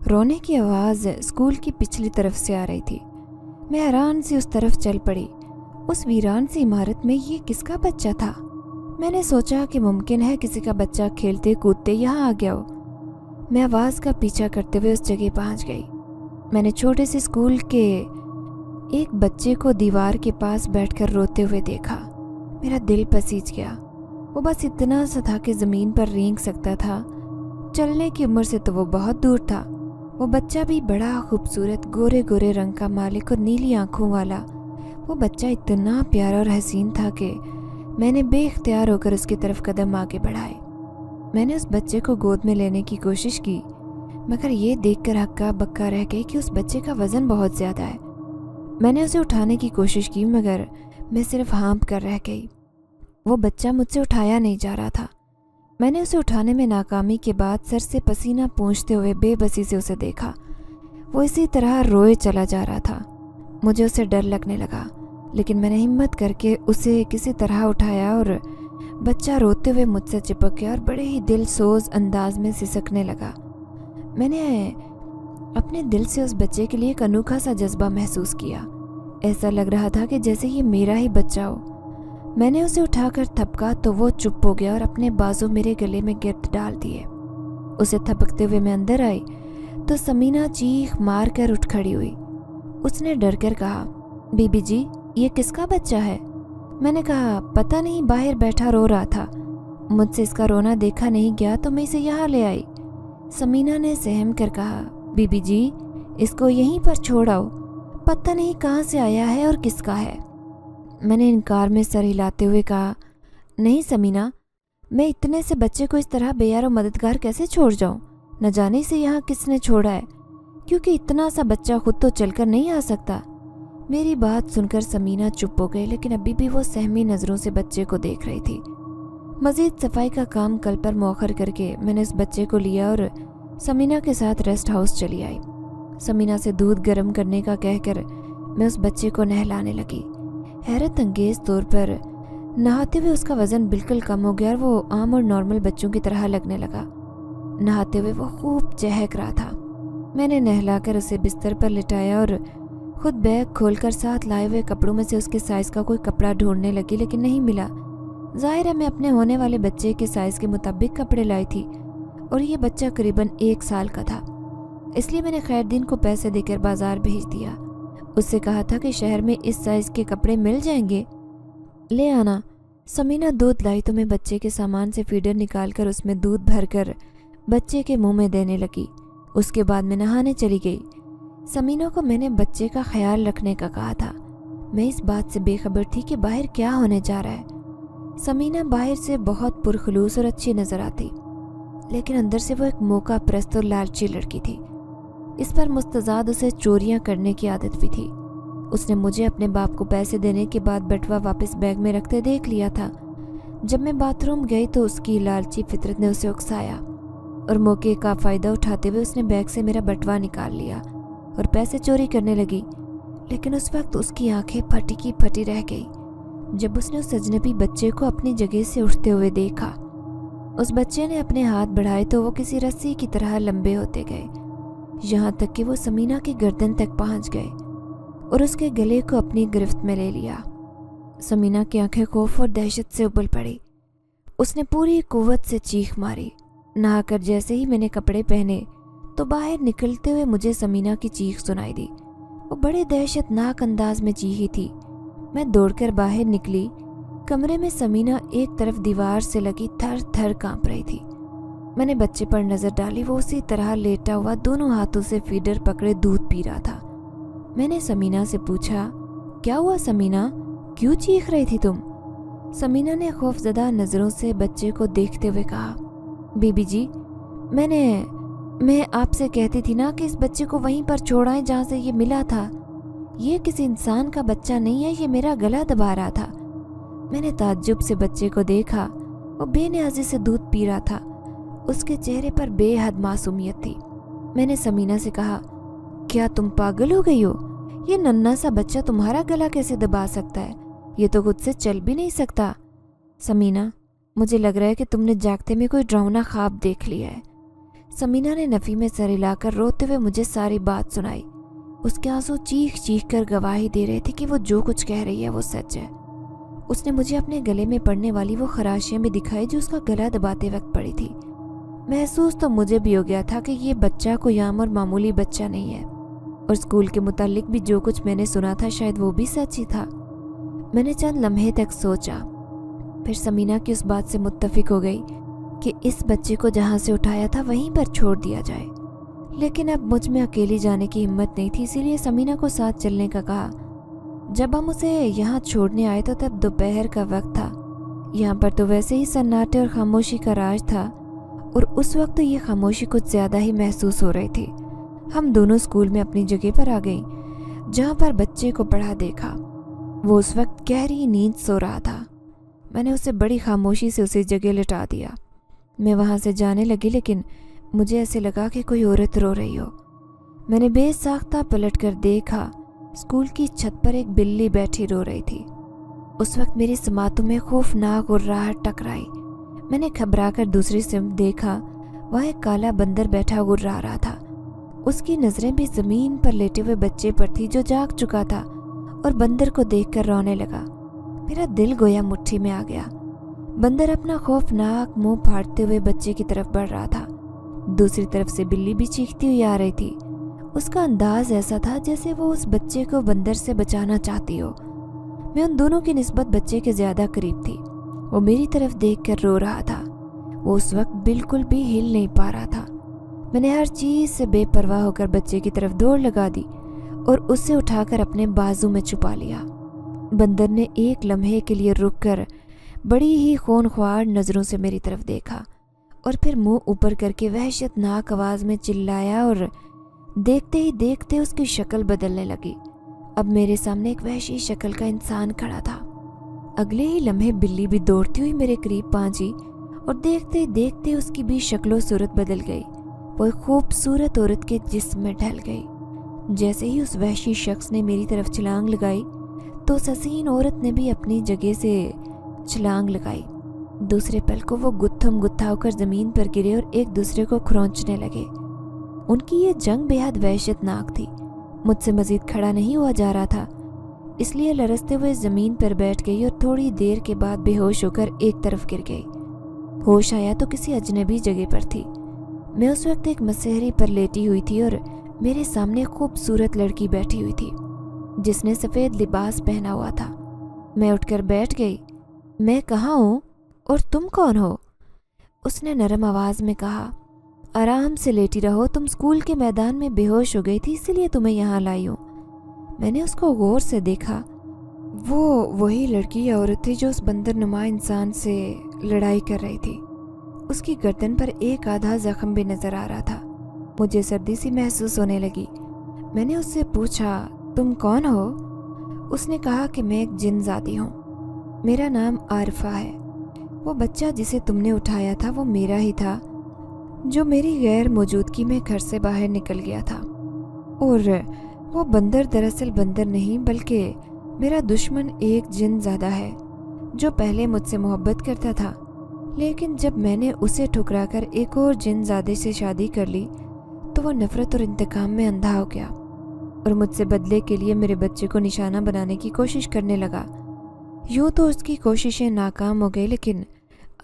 रोने की आवाज़ स्कूल की पिछली तरफ से आ रही थी। मैं हैरान से उस तरफ चल पड़ी। उस वीरान सी इमारत में ये किसका बच्चा था? मैंने सोचा कि मुमकिन है किसी का बच्चा खेलते कूदते यहाँ आ गया हो। मैं आवाज़ का पीछा करते हुए उस जगह पहुँच गई। मैंने छोटे से स्कूल के एक बच्चे को दीवार के पास बैठकर रोते हुए देखा। मेरा दिल पसीज गया। वो बस इतना सा था कि ज़मीन पर रेंग सकता था। चलने की उम्र से तो वो बहुत दूर था। वो बच्चा भी बड़ा खूबसूरत गोरे गोरे रंग का मालिक और नीली आंखों वाला। वो बच्चा इतना प्यारा और हसीन था कि मैंने बेख्तियार होकर उसकी तरफ कदम आगे बढ़ाए। मैंने उस बच्चे को गोद में लेने की कोशिश की, मगर ये देखकर हक्का बक्का रह गई कि उस बच्चे का वज़न बहुत ज़्यादा है। मैंने उसे उठाने की कोशिश की, मगर मैं सिर्फ हाँप कर रह गई। वो बच्चा मुझसे उठाया नहीं जा रहा था। मैंने उसे उठाने में नाकामी के बाद सर से पसीना पोंछते हुए बेबसी से उसे देखा। वो इसी तरह रोए चला जा रहा था। मुझे उसे डर लगने लगा, लेकिन मैंने हिम्मत करके उसे किसी तरह उठाया और बच्चा रोते हुए मुझसे चिपक गया और बड़े ही दिल सोज अंदाज में सिसकने लगा। मैंने अपने दिल से उस बच्चे के लिए एक अनोखा सा जज्बा महसूस किया। ऐसा लग रहा था कि जैसे ये मेरा ही बच्चा हो। मैंने उसे उठाकर थपका तो वो चुप हो गया और अपने बाजू मेरे गले में गिरद डाल दिए। उसे थपकते हुए मैं अंदर आई तो समीना चीख मार कर उठ खड़ी हुई। उसने डर कर कहा, बीबी जी ये किसका बच्चा है? मैंने कहा, पता नहीं, बाहर बैठा रो रहा था। मुझसे इसका रोना देखा नहीं गया तो मैं इसे यहाँ ले आई। समीना ने सहम कर कहा, बीबी जी इसको यहीं पर छोड़ आओ, पता नहीं कहाँ से आया है और किसका है। मैंने इनकार में सर हिलाते हुए कहा, नहीं समीना, मैं इतने से बच्चे को इस तरह बेयार और मददगार कैसे छोड़ जाऊं? न जाने से यहाँ किसने छोड़ा है, क्योंकि इतना सा बच्चा खुद तो चलकर नहीं आ सकता। मेरी बात सुनकर समीना चुप हो गई, लेकिन अभी भी वो सहमी नज़रों से बच्चे को देख रही थी। मज़ीद सफाई का काम कल पर मौखर करके मैंने उस बच्चे को लिया और समीना के साथ रेस्ट हाउस चली आई। समीना से दूध गर्म करने का कहकर मैं उस बच्चे को नहलाने लगी। हैरत अंगेज तौर पर नहाते हुए उसका वज़न बिल्कुल कम हो गया और वो आम और नॉर्मल बच्चों की तरह लगने लगा। नहाते हुए वो खूब चहक रहा था। मैंने नहलाकर उसे बिस्तर पर लिटाया और खुद बैग खोलकर साथ लाए हुए कपड़ों में से उसके साइज़ का कोई कपड़ा ढूंढने लगी, लेकिन नहीं मिला। ज़ाहिर है मैं अपने होने वाले बच्चे के साइज़ के मुताबिक कपड़े लाई थी और ये बच्चा करीबन 1 साल का था। इसलिए मैंने खैरदीन को पैसे देकर बाज़ार भेज दिया। उससे कहा था कि शहर में इस साइज़ के कपड़े मिल जाएंगे, ले आना। समीना दूध लाई तो मैं बच्चे के सामान से फीडर निकालकर उसमें दूध भरकर बच्चे के मुंह में देने लगी। उसके बाद मैं नहाने चली गई। समीना को मैंने बच्चे का ख्याल रखने का कहा था। मैं इस बात से बेखबर थी कि बाहर क्या होने जा रहा है। समीना बाहर से बहुत पुरखलूस और अच्छी नज़र आती, लेकिन अंदर से वो एक मौका परस्त और लालची लड़की थी। इस पर मुस्तजाद उसे चोरियां करने की आदत भी थी। उसने मुझे अपने बाप को पैसे देने के बाद बटुआ वापस बैग में रखते देख लिया था। जब मैं बाथरूम गई तो उसकी लालची फितरत ने उसे उकसाया और मौके का फ़ायदा उठाते हुए उसने बैग से मेरा बटुआ निकाल लिया और पैसे चोरी करने लगी। लेकिन उस वक्त उसकी आंखें फटी की फटी रह गई जब उसने उस अजनबी बच्चे को अपनी जगह से उठते हुए देखा। उस बच्चे ने अपने हाथ बढ़ाए तो वो किसी रस्सी की तरह लंबे होते गए, यहाँ तक कि वो समीना की गर्दन तक पहुंच गए और उसके गले को अपनी गिरफ्त में ले लिया। समीना की आंखें खौफ और दहशत से उबल पड़ी। उसने पूरी कुव्वत से चीख मारी। नहाकर जैसे ही मैंने कपड़े पहने तो बाहर निकलते हुए मुझे समीना की चीख सुनाई दी। वो बड़े दहशतनाक अंदाज में चीखी थी। मैं दौड़कर बाहर निकली। कमरे में समीना एक तरफ दीवार से लगी थर थर कांप रही थी। मैंने बच्चे पर नजर डाली। वो उसी तरह लेटा हुआ दोनों हाथों से फीडर पकड़े दूध पी रहा था। मैंने समीना से पूछा, क्या हुआ समीना, क्यों चीख रही थी तुम? समीना ने खौफजदा नजरों से बच्चे को देखते हुए कहा, बीबी जी, मैं आपसे कहती थी ना कि इस बच्चे को वहीं पर छोड़ाएं जहाँ से ये मिला था। ये किसी इंसान का बच्चा नहीं है, ये मेरा गला दबा रहा था। मैंने ताज्जुब से बच्चे को देखा। वो बेनियाजी से दूध पी रहा था। उसके चेहरे पर बेहद मासूमियत थी। मैंने समीना से कहा, क्या तुम पागल हो गई हो? ये नन्हा सा बच्चा तुम्हारा गला कैसे दबा सकता है? ये तो खुद से चल भी नहीं सकता। समीना, मुझे लग रहा है कि तुमने जागते में कोई डरावना ख्वाब देख लिया है। समीना ने नफ़ी में सर हिलाकर रोते हुए मुझे सारी बात सुनाई। उसके आंसू चीख चीख कर गवाही दे रहे थे कि वो जो कुछ कह रही है वो सच है। उसने मुझे अपने गले में पड़ने वाली वो खराशियाँ भी दिखाई जो उसका गला दबाते वक्त पड़ी थी। महसूस तो मुझे भी हो गया था कि ये बच्चा कोई आम और मामूली बच्चा नहीं है, और स्कूल के मुतालिक भी जो कुछ मैंने सुना था शायद वो भी सच ही था। मैंने चंद लम्हे तक सोचा, फिर समीना की उस बात से मुत्तफिक हो गई कि इस बच्चे को जहाँ से उठाया था वहीं पर छोड़ दिया जाए। लेकिन अब मुझ में अकेली जाने की हिम्मत नहीं थी, इसीलिए समीना को साथ चलने का कहा। जब हम उसे यहाँ छोड़ने आए तो तब दोपहर का वक्त था। यहाँ पर तो वैसे ही सन्नाटे और खामोशी का राज था, और उस वक्त तो ये खामोशी कुछ ज़्यादा ही महसूस हो रही थी। हम दोनों स्कूल में अपनी जगह पर आ गई जहाँ पर बच्चे को पढ़ा देखा। वो उस वक्त गहरी नींद सो रहा था। मैंने उसे बड़ी खामोशी से उसी जगह लिटा दिया। मैं वहाँ से जाने लगी, लेकिन मुझे ऐसे लगा कि कोई औरत रो रही हो। मैंने बेसाख्ता पलट कर देखा। स्कूल की छत पर एक बिल्ली बैठी रो रही थी। उस वक्त मेरी समातों में खौफनाक और राहत टकराई। मैंने घबरा कर दूसरी सिमत देखा। वहाँ एक काला बंदर बैठा गुर्रा रहा था। उसकी नज़रें भी ज़मीन पर लेटे हुए बच्चे पर थी जो जाग चुका था, और बंदर को देखकर रोने लगा। मेरा दिल गोया मुट्ठी में आ गया। बंदर अपना खौफनाक मुंह फाड़ते हुए बच्चे की तरफ बढ़ रहा था। दूसरी तरफ से बिल्ली भी चीखती हुई आ रही थी। उसका अंदाज ऐसा था जैसे वो उस बच्चे को बंदर से बचाना चाहती हो। मैं उन दोनों की निस्बत बच्चे के ज़्यादा करीब थी। वो मेरी तरफ देखकर रो रहा था। वो उस वक्त बिल्कुल भी हिल नहीं पा रहा था। मैंने हर चीज़ से बेपरवाह होकर बच्चे की तरफ दौड़ लगा दी और उसे उठाकर अपने बाजू में छुपा लिया। बंदर ने एक लम्हे के लिए रुककर बड़ी ही खूनख्वार नज़रों से मेरी तरफ देखा, और फिर मुंह ऊपर करके वहशतनाक आवाज़ में चिल्लाया, और देखते ही देखते उसकी शक्ल बदलने लगी। अब मेरे सामने एक वहशी शक्ल का इंसान खड़ा था। अगले ही लम्हे बिल्ली भी दौड़ती हुई मेरे करीब पहुंची, और देखते ही देखते उसकी भी शक्ल सूरत बदल गई। वो एक खूबसूरत औरत के जिस्म में ढल गई। जैसे ही उस वहशी शख्स ने मेरी तरफ छलांग लगाई तो उस हसीन औरत ने भी अपनी जगह से छलांग लगाई। दूसरे पल को वो गुत्थम गुत्था होकर ज़मीन पर गिरे और एक दूसरे को खरोंचने लगे। उनकी ये जंग बेहद वहशतनाक थी। मुझसे मज़ीद खड़ा नहीं हुआ जा रहा था, इसलिए लरसते हुए ज़मीन पर बैठ गई और थोड़ी देर के बाद बेहोश होकर एक तरफ गिर गई। होश आया तो किसी अजनबी जगह पर थी। मैं उस वक्त एक मसहरी पर लेटी हुई थी और मेरे सामने खूबसूरत लड़की बैठी हुई थी जिसने सफ़ेद लिबास पहना हुआ था। मैं उठकर बैठ गई। मैं कहाँ हूँ और तुम कौन हो? उसने नरम आवाज़ में कहा। आराम से लेटी रहो, तुम स्कूल के मैदान में बेहोश हो गई थी इसीलिए तुम्हें यहाँ लाई हूँ। मैंने उसको गौर से देखा। वो वही लड़की या औरत थी जो उस बंदर नुमा इंसान से लड़ाई कर रही थी। उसकी गर्दन पर एक आधा जख्म भी नजर आ रहा था। मुझे सर्दी सी महसूस होने लगी। मैंने उससे पूछा, तुम कौन हो? उसने कहा कि मैं एक जिन्नज़ादी हूँ। मेरा नाम आरिफा है। वो बच्चा जिसे तुमने उठाया था वो मेरा ही था, जो मेरी गैर मौजूदगी में घर से बाहर निकल गया था। और वो बंदर दरअसल बंदर नहीं बल्कि मेरा दुश्मन एक जिन्नज़ादा है जो पहले मुझसे मोहब्बत करता था, لیکن جب میں نے اسے ٹھکرا کر ایک اور جن زادے سے شادی کر لی تو وہ نفرت اور انتقام میں اندھا ہو گیا اور مجھ سے بدلے کے لیے میرے بچے کو نشانہ بنانے کی کوشش کرنے لگا۔ یوں تو اس کی کوششیں ناکام ہو گئی، لیکن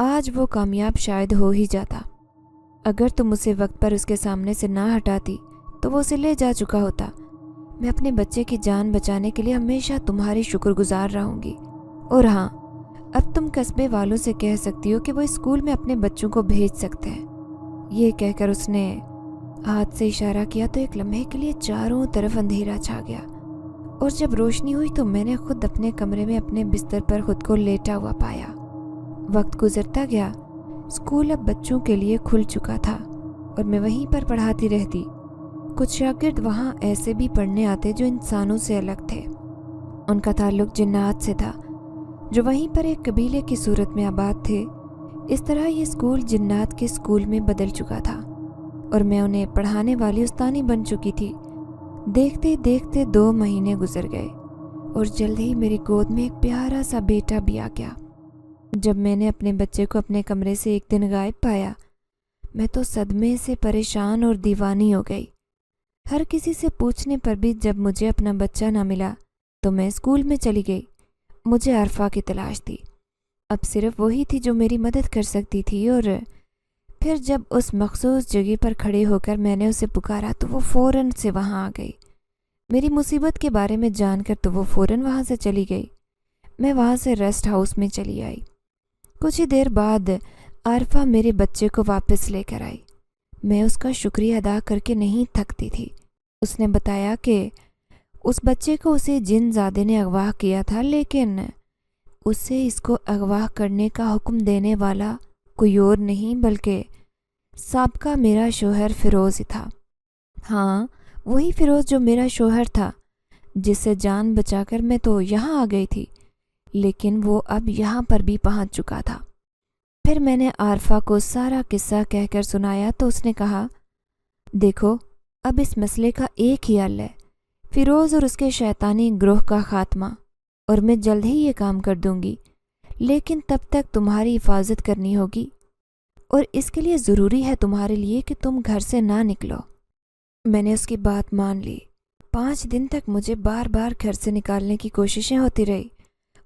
آج وہ کامیاب شاید ہو ہی جاتا۔ اگر تم اسے وقت پر اس کے سامنے سے نہ ہٹاتی تو وہ اسے لے جا چکا ہوتا۔ میں اپنے بچے کی جان بچانے کے لیے ہمیشہ تمہاری شکر گزار رہوں گی۔ اور ہاں، اب تم قصبے والوں سے کہہ سکتی ہو کہ وہ اسکول میں اپنے بچوں کو بھیج سکتے ہیں۔ یہ کہہ کر اس نے ہاتھ سے اشارہ کیا تو ایک لمحے کے لیے چاروں طرف اندھیرا چھا گیا، اور جب روشنی ہوئی تو میں نے خود اپنے کمرے میں اپنے بستر پر خود کو لیٹا ہوا پایا۔ وقت گزرتا گیا، اسکول اب بچوں کے لیے کھل چکا تھا اور میں وہیں پر پڑھاتی رہتی۔ کچھ شاگرد وہاں ایسے بھی پڑھنے آتے جو انسانوں سے الگ تھے، ان کا تعلق جنات سے تھا جو وہیں پر ایک قبیلے کی صورت میں آباد تھے۔ اس طرح یہ اسکول جنات کے اسکول میں بدل چکا تھا اور میں انہیں پڑھانے والی استانی بن چکی تھی۔ دیکھتے دیکھتے 2 مہینے گزر گئے اور جلد ہی میری گود میں ایک پیارا سا بیٹا بھی آ گیا۔ جب میں نے اپنے بچے کو اپنے کمرے سے ایک دن غائب پایا، میں تو صدمے سے پریشان اور دیوانی ہو گئی۔ ہر کسی سے پوچھنے پر بھی جب مجھے اپنا بچہ نہ ملا تو میں اسکول میں چلی گئی۔ مجھے عارفہ کی تلاش تھی، اب صرف وہی تھی جو میری مدد کر سکتی تھی۔ اور پھر جب اس مخصوص جگہ پر کھڑے ہو کر میں نے اسے پکارا تو وہ فوراً سے وہاں آ گئی۔ میری مصیبت کے بارے میں جان کر تو وہ فوراً وہاں سے چلی گئی۔ میں وہاں سے ریسٹ ہاؤس میں چلی آئی۔ کچھ ہی دیر بعد عارفہ میرے بچے کو واپس لے کر آئی۔ میں اس کا شکریہ ادا کر کے نہیں تھکتی تھی۔ اس نے بتایا کہ اس بچے کو اسے جن زادے نے اغوا کیا تھا، لیکن اسے اس کو اغوا کرنے کا حکم دینے والا کوئی اور نہیں بلکہ سابقہ میرا شوہر فیروز ہی تھا۔ ہاں، وہی فیروز جو میرا شوہر تھا، جس سے جان بچا کر میں تو یہاں آ گئی تھی، لیکن وہ اب یہاں پر بھی پہنچ چکا تھا۔ پھر میں نے عارفہ کو سارا قصہ کہہ کر سنایا تو اس نے کہا، دیکھو، اب اس مسئلے کا ایک ہی حل ہے، فیروز اور اس کے شیطانی گروہ کا خاتمہ، اور میں جلد ہی یہ کام کر دوں گی، لیکن تب تک تمہاری حفاظت کرنی ہوگی، اور اس کے لیے ضروری ہے تمہارے لیے کہ تم گھر سے نہ نکلو۔ میں نے اس کی بات مان لی۔ 5 دن تک مجھے بار بار گھر سے نکالنے کی کوششیں ہوتی رہی،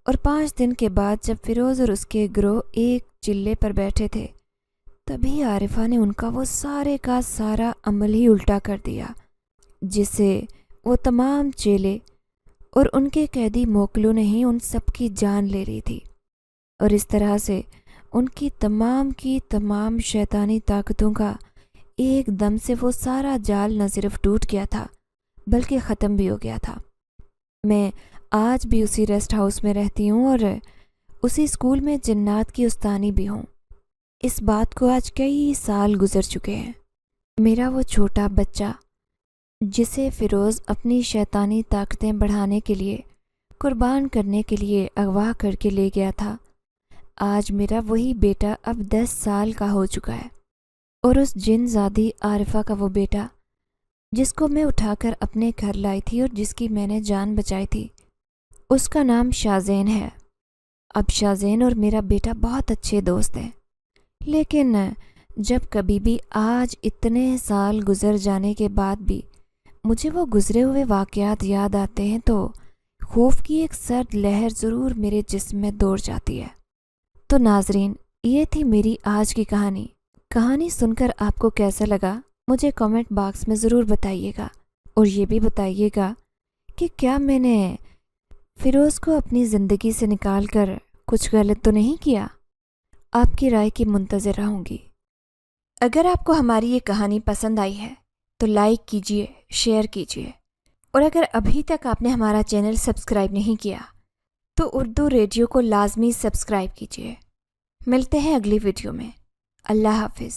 اور 5 دن کے بعد جب فیروز اور اس کے گروہ ایک چلے پر بیٹھے تھے، تبھی عارفہ نے ان کا وہ سارے کا سارا عمل ہی الٹا کر دیا، جس سے وہ تمام چیلے اور ان کے قیدی موکلوں نے ہی ان سب کی جان لے لی تھی، اور اس طرح سے ان کی تمام شیطانی طاقتوں کا ایک دم سے وہ سارا جال نہ صرف ٹوٹ گیا تھا بلکہ ختم بھی ہو گیا تھا۔ میں آج بھی اسی ریسٹ ہاؤس میں رہتی ہوں اور اسی اسکول میں جنات کی استانی بھی ہوں۔ اس بات کو آج کئی سال گزر چکے ہیں۔ میرا وہ چھوٹا بچہ جسے فیروز اپنی شیطانی طاقتیں بڑھانے کے لیے قربان کرنے کے لیے اغوا کر کے لے گیا تھا، آج میرا وہی بیٹا اب 10 سال کا ہو چکا ہے، اور اس جن زادی عارفہ کا وہ بیٹا جس کو میں اٹھا کر اپنے گھر لائی تھی اور جس کی میں نے جان بچائی تھی، اس کا نام شازین ہے۔ اب شازین اور میرا بیٹا بہت اچھے دوست ہیں، لیکن جب کبھی بھی آج اتنے سال گزر جانے کے بعد بھی مجھے وہ گزرے ہوئے واقعات یاد آتے ہیں تو خوف کی ایک سرد لہر ضرور میرے جسم میں دوڑ جاتی ہے۔ تو ناظرین، یہ تھی میری آج کی کہانی سن کر آپ کو کیسا لگا مجھے کامنٹ باکس میں ضرور بتائیے گا، اور یہ بھی بتائیے گا کہ کیا میں نے فیروز کو اپنی زندگی سے نکال کر کچھ غلط تو نہیں کیا؟ آپ کی رائے کی منتظر رہوں گی۔ اگر آپ کو ہماری یہ کہانی پسند آئی ہے تو لائک کیجئے، شیئر کیجئے، اور اگر ابھی تک آپ نے ہمارا چینل سبسکرائب نہیں کیا تو اردو ریڈیو کو لازمی سبسکرائب کیجئے۔ ملتے ہیں اگلی ویڈیو میں۔ اللہ حافظ۔